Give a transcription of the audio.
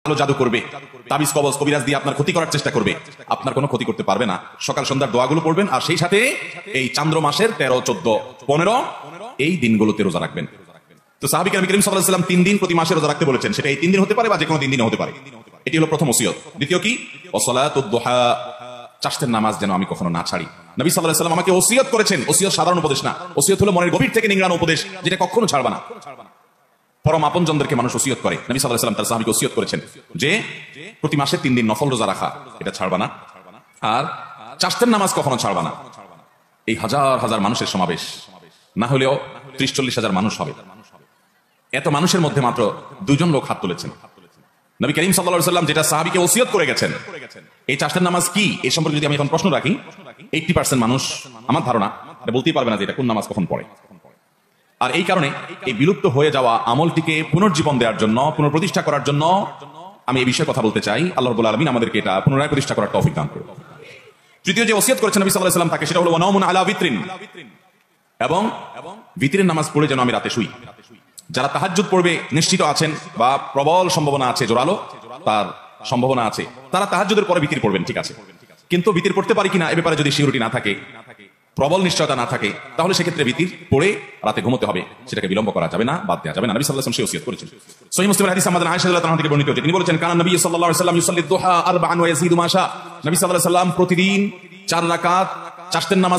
কালো জাদু করবে, তাবিজ কবজ কবিরাজ দিয়ে আপনার ক্ষতি করার চেষ্টা করবে, আপনার কোনো ক্ষতি করতে পারবে না। সকাল সন্ধ্যার দোয়াগুলো পড়বেন, আর সেই সাথে এই চান্দ্র মাসের 13, 14, 15 এই দিনগুলোতে রোজা রাখবেন। তো সাহাবী কেরাম সাল্লাল্লাহু আলাইহি ওয়াসাল্লাম 3 দিন প্রতি মাসে রোজা রাখতে বলেছেন। সেটা এই 3 দিন হতে পারে বা যে কোনো 3 দিন হতে পারে। এটি হলো প্রথম ওসিয়ত। দ্বিতীয় কি? ওয়াসালাতুদ দুহা, চাষতের নামাজ যেন আমি কখনো না ছাড়ি। নবী সাল্লাল্লাহু আলাইহি ওয়াসাল্লাম আমাকে ওসিয়ত করেছেন। ওসিয়ত সাধারণ উপদেশ না, ওসিয়ত হলো মনের গভীর থেকে নিংড়ানো উপদেশ, যেটা কখনো ছাড়বা না। পরম আপনজনদেরকে মানুষ ওসিয়ত করে। নবী সাল্লাল্লাহু আলাইহি ওয়াসাল্লাম তার সাহাবীকে ওসিয়ত করেছেন যে প্রতি মাসে 3 দিন নফল রোজা রাখা, এটা ছাড়বা না। আর চাষতের নামাজ কখনো ছাড়বা না। এই হাজার হাজার মানুষের সমাবেশ, না হলেও 30-40 হাজার মানুষ হবে। এত মানুষের মধ্যে মাত্র 2 জন লোক হাত তুলেছেন। নবী করিম সাল্লাল্লাহু আলাইহি ওয়াসাল্লাম যেটা সাহাবীকে ওসিয়ত করে গেছেন, এই চাষতের নামাজ কি, এই সম্পর্কে যদি আমি এখন প্রশ্ন রাখি, 80% মানুষ আমার ধারণা এটা বলতেই পারবে না যে এটা কোন নামাজ কখন পড়ে। আর এই কারণে এই বিলুপ্ত হয়ে যাওয়া আমলটিকে পুনর্জীবন দেওয়ার জন্য, পুনঃপ্রতিষ্ঠা করার জন্য আমি এই বিষয়ে কথা বলতে চাই। আল্লাহ রাব্বুল আলামিন আমাদেরকে এটা পুনরায় প্রতিষ্ঠা করার তৌফিক দান করুন। তৃতীয় যে ওসিয়ত করেছেন নবী সাল্লাল্লাহু আলাইহি ওয়াসাল্লাম তাকে, সেটা হলো ওয়ানাউমুন আলা বিত্রিন, এবং বিতরের নামাজ পড়ে যেন আমি রাতে শুই। যারা তাহাজ্জুদ পড়বে নিশ্চিত আছেন বা প্রবল সম্ভাবনা আছে, জোরালো তার সম্ভাবনা আছে, তারা তাহাজ্জুদের পরে বিতির পড়বেন, ঠিক আছে। কিন্তু বিতির পড়তে পারি কিনা এ ব্যাপারে যদি সিউরিটি না থাকে, প্রবল নিশ্চয়তা না থাকে, তাহলে সেক্ষেত্রে বিতির পড়ে রাতে ঘুমোতে হবে, সেটাকে বিলম্ব করা যাবে না, বাদ দেওয়া যাবে না। নবী সাল্লাল্লাহু আলাইহি ওয়াসাল্লাম সেই ওসিয়ত করেছেন। সহিহ মুসলিমের হাদিস আমাদের আয়েশা রাদিয়াল্লাহু আনহা থেকে বর্ণিত হয়েছে, তিনি বলেছেন কানা নবী সাল্লাল্লাহু আলাইহি ওয়াসাল্লাম ইউসাল্লি দুহা 4 ওয়া ইয়াজিদু মা শা। নবী সাল্লাল্লাহু আলাইহি ওয়াসাল্লাম প্রতিদিন 4 রাকাত চাষতের নামাজ